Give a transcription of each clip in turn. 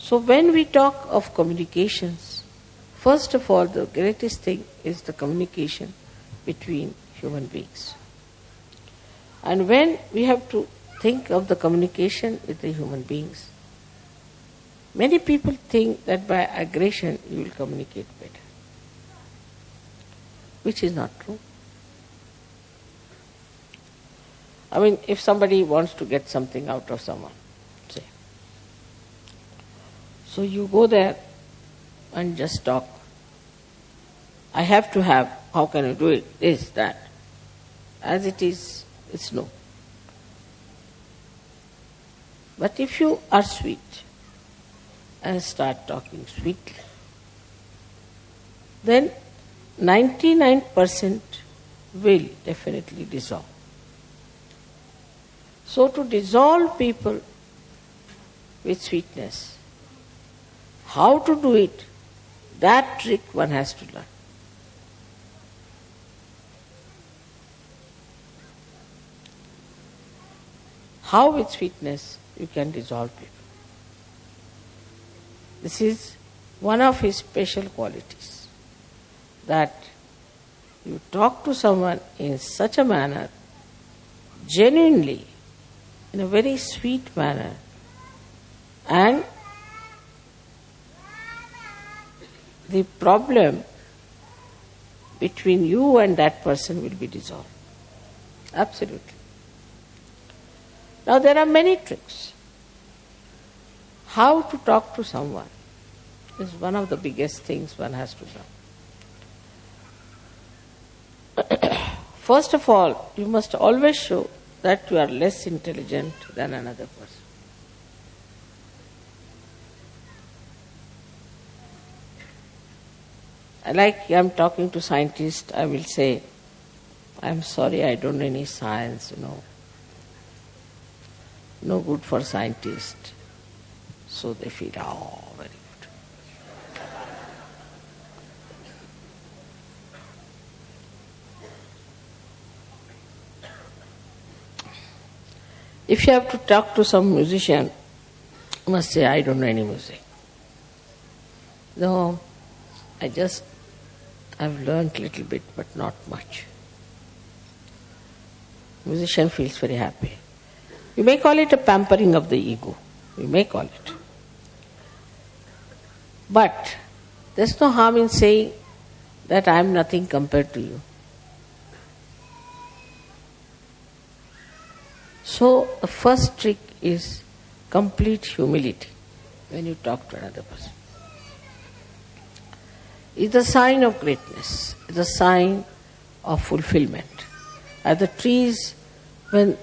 So when we talk of communications, first of all, the greatest thing is the communication between human beings. And when we have to think of the communication with the human beings, many people think that by aggression you will communicate better, which is not true. I mean, if somebody wants to get something out of someone, say, so you go there and just talk. I have to have, how can you do it, this, that. As it is, it's no. But if you are sweet and start talking sweetly, then 99% will definitely dissolve. So to dissolve people with sweetness, how to do it, that trick one has to learn. How with sweetness you can dissolve people. This is one of his special qualities, that you talk to someone in such a manner, genuinely, in a very sweet manner, and the problem between you and that person will be dissolved. Absolutely. Now there are many tricks. How to talk to someone is one of the biggest things one has to learn. First of all, you must always show that you are less intelligent than another person. Like I'm talking to scientists, I will say, I'm sorry, I don't know any science, No good for scientists. So they feel, very good. If you have to talk to some musician, you must say, I don't know any music. No, I've learned a little bit, but not much. Musician feels very happy. You may call it a pampering of the ego. You may call it. But there's no harm in saying that I am nothing compared to you. So the first trick is complete humility when you talk to another person. It's a sign of greatness. It's a sign of fulfillment. As the trees, when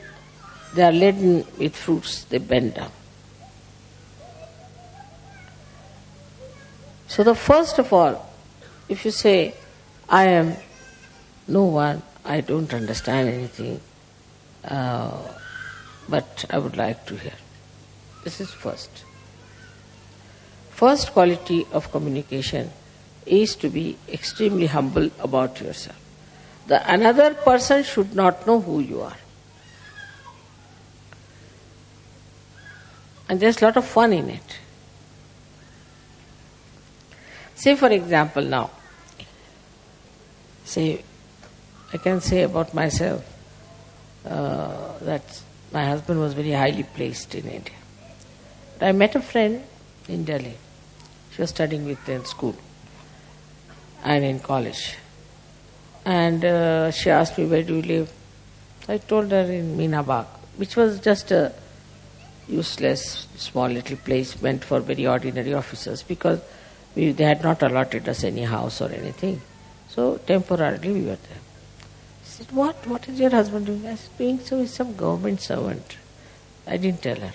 they are laden with fruits, they bend down. So the first of all, if you say, I am no one, I don't understand anything, but I would like to hear. This is first. First quality of communication is to be extremely humble about yourself. The another person should not know who you are. And there's a lot of fun in it. Say for example now, I can say about myself that my husband was very highly placed in India. I met a friend in Delhi. She was studying with me in school and in college. And she asked me, where do you live? I told her in Meena Bagh, which was just a useless, small little place meant for very ordinary officers, because they had not allotted us any house or anything. So temporarily we were there. She said, what is your husband doing? I said, doing so with some government servant. I didn't tell her.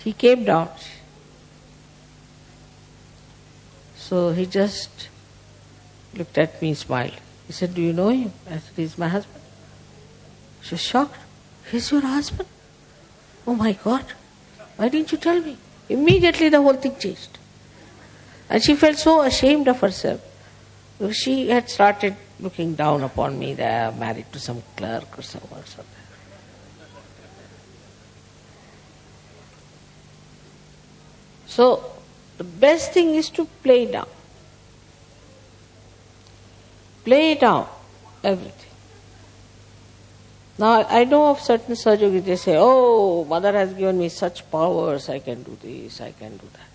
He came down. So he just looked at me, smiled. He said, do you know him? I said, he's my husband. She was shocked. He's your husband? Oh my God, why didn't you tell me? Immediately the whole thing changed. And she felt so ashamed of herself. She had started looking down upon me that I am married to some clerk or someone. So, The best thing is to play down. Play down everything. Now, I know of certain Sahaja, they say, oh, Mother has given me such powers, I can do this, I can do that.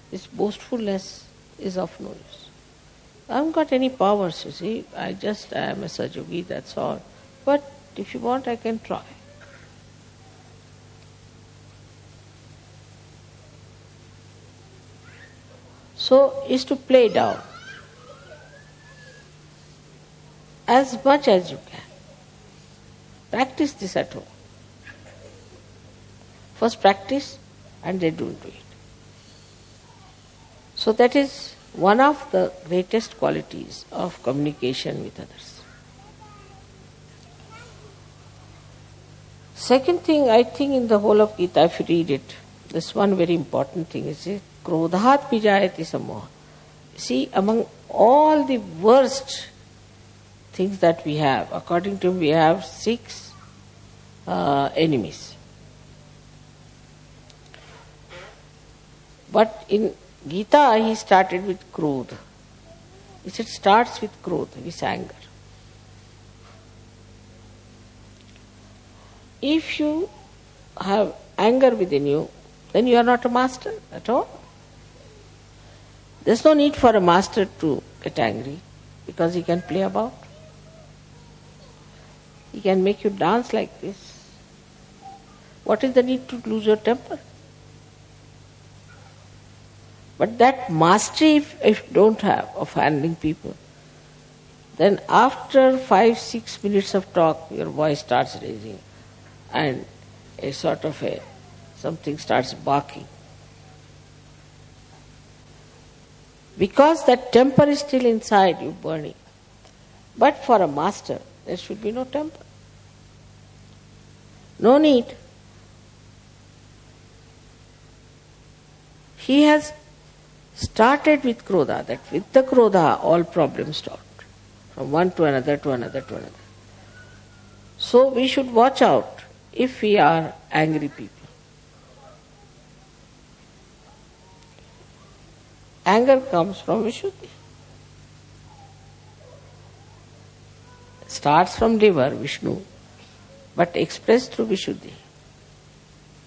This boastfulness is of no use. I haven't got any powers, you see. I am a Sahaja, that's all. But if you want, I can try. So, is to play down as much as you can. Practice this at home. First practice and then don't do it. So that is one of the greatest qualities of communication with others. Second thing, I think in the whole of Gita, if you read it, this one very important thing is krodhat pijayati samoha. See, among all the worst things that we have, according to him, we have 6 enemies. But in Gita, he started with krodha. He said, starts with krodha, with anger. If you have anger within you, then you are not a master at all. There's no need for a master to get angry because he can play about. He can make you dance like this. What is the need to lose your temper? But that mastery, if you don't have, of handling people, then after 5-6 minutes of talk, your voice starts raising and something starts barking. Because that temper is still inside you burning. But for a master, there should be no temper. No need. He has started with krodha, that with the krodha all problems start. From one to another, to another, to another. So we should watch out if we are angry people. Anger comes from Vishuddhi. Starts from liver, Vishnu, but expressed through Vishuddhi.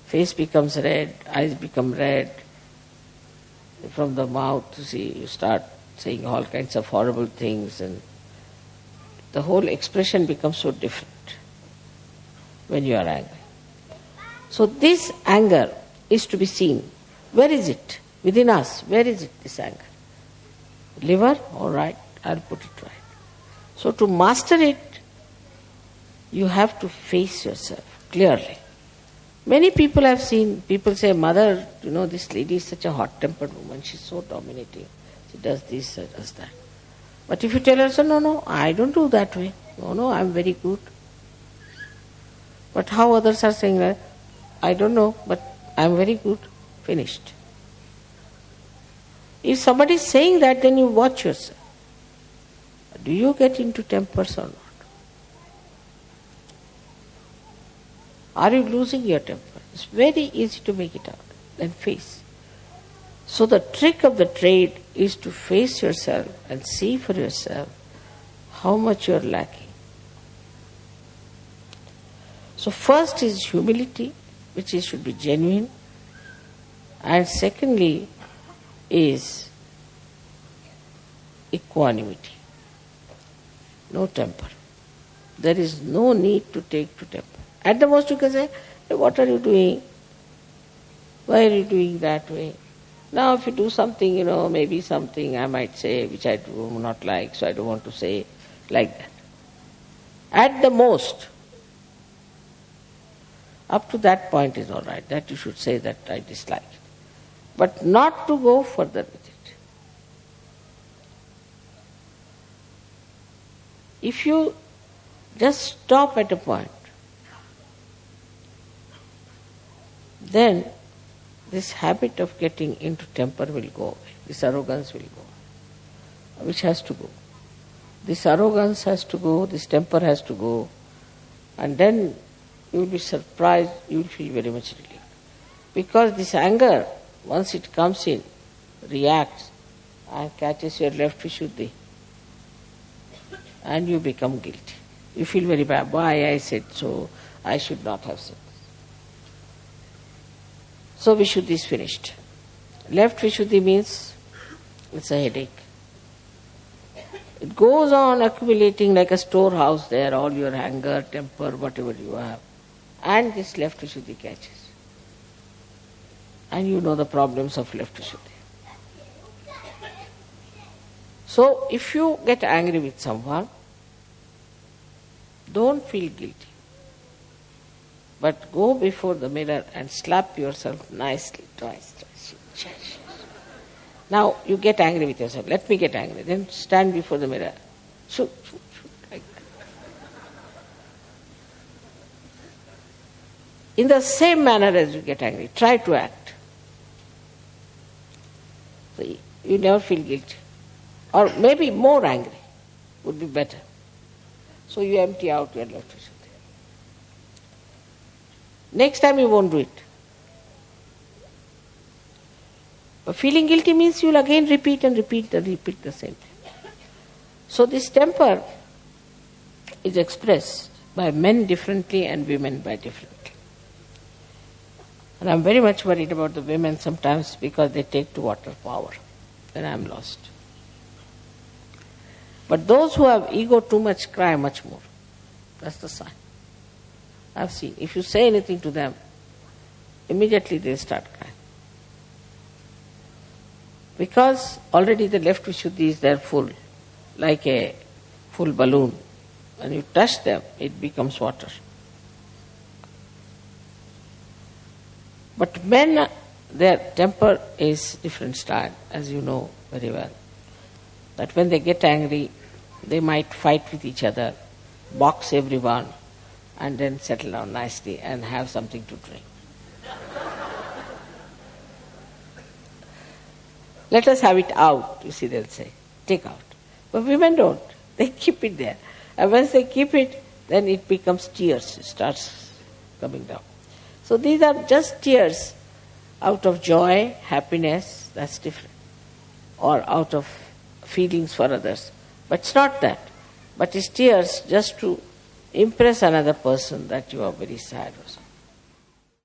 Face becomes red, eyes become red. From the mouth, you start saying all kinds of horrible things, and the whole expression becomes so different when you are angry. So this anger is to be seen. Where is it? Within us, where is it, this anger? Liver? All right, I'll put it right. So to master it, you have to face yourself clearly. Many people have seen, people say, Mother, this lady is such a hot-tempered woman, she's so dominating. She does this, she does that. But if you tell her, no, I don't do that way. No, I'm very good. But how others are saying that? I don't know, but I'm very good. Finished. If somebody is saying that, then you watch yourself. Do you get into tempers or not? Are you losing your temper? It's very easy to make it out. Then face. So the trick of the trade is to face yourself and see for yourself how much you are lacking. So first is humility, which should be genuine. And secondly is equanimity. No temper. There is no need to take to temper. At the most you can say, hey, what are you doing? Why are you doing that way? Now if you do something, maybe something I might say which I do not like, so I don't want to say like that. At the most, up to that point is all right, that you should say that I dislike it. But not to go further with it. If you just stop at a point, then this habit of getting into temper will go away. This arrogance will go. Which has to go. This arrogance has to go, this temper has to go, and then you will be surprised, you will feel very much relieved. Because this anger once it comes in, reacts and catches your left Vishuddhi, and you become guilty. You feel very bad. Why I said so? I should not have said. So Vishuddhi is finished. Left Vishuddhi means it's a headache. It goes on accumulating like a storehouse there, all your anger, temper, whatever you have. And this left Vishuddhi catches. And you know the problems of left Vishuddhi. So if you get angry with someone, don't feel guilty. But go before the mirror and slap yourself nicely twice. Now you get angry with yourself. Let me get angry. Then stand before the mirror. Shoot, like that. In the same manner as you get angry, try to act. So you never feel guilty. Or maybe more angry would be better. So you empty out your left Vishuddhi. Next time you won't do it. But feeling guilty means you'll again repeat the same thing. So this temper is expressed by men differently and women by differently. And I'm very much worried about the women sometimes because they take to water power. Then I'm lost. But those who have ego too much cry much more. That's the sign. I've seen. If you say anything to them, immediately they start crying. Because already the left Vishuddhi is there full, like a full balloon. When you touch them, it becomes water. But men, their temper is different style, as you know very well. That when they get angry, they might fight with each other, box everyone, and then settle down nicely and have something to drink. Let us have it out, you see, they'll say. Take out. But women don't. They keep it there. And once they keep it, then it becomes tears. It starts coming down. So these are just tears out of joy, happiness, that's different. Or out of feelings for others. But it's not that. But it's tears just to impress another person that you are very sad or something.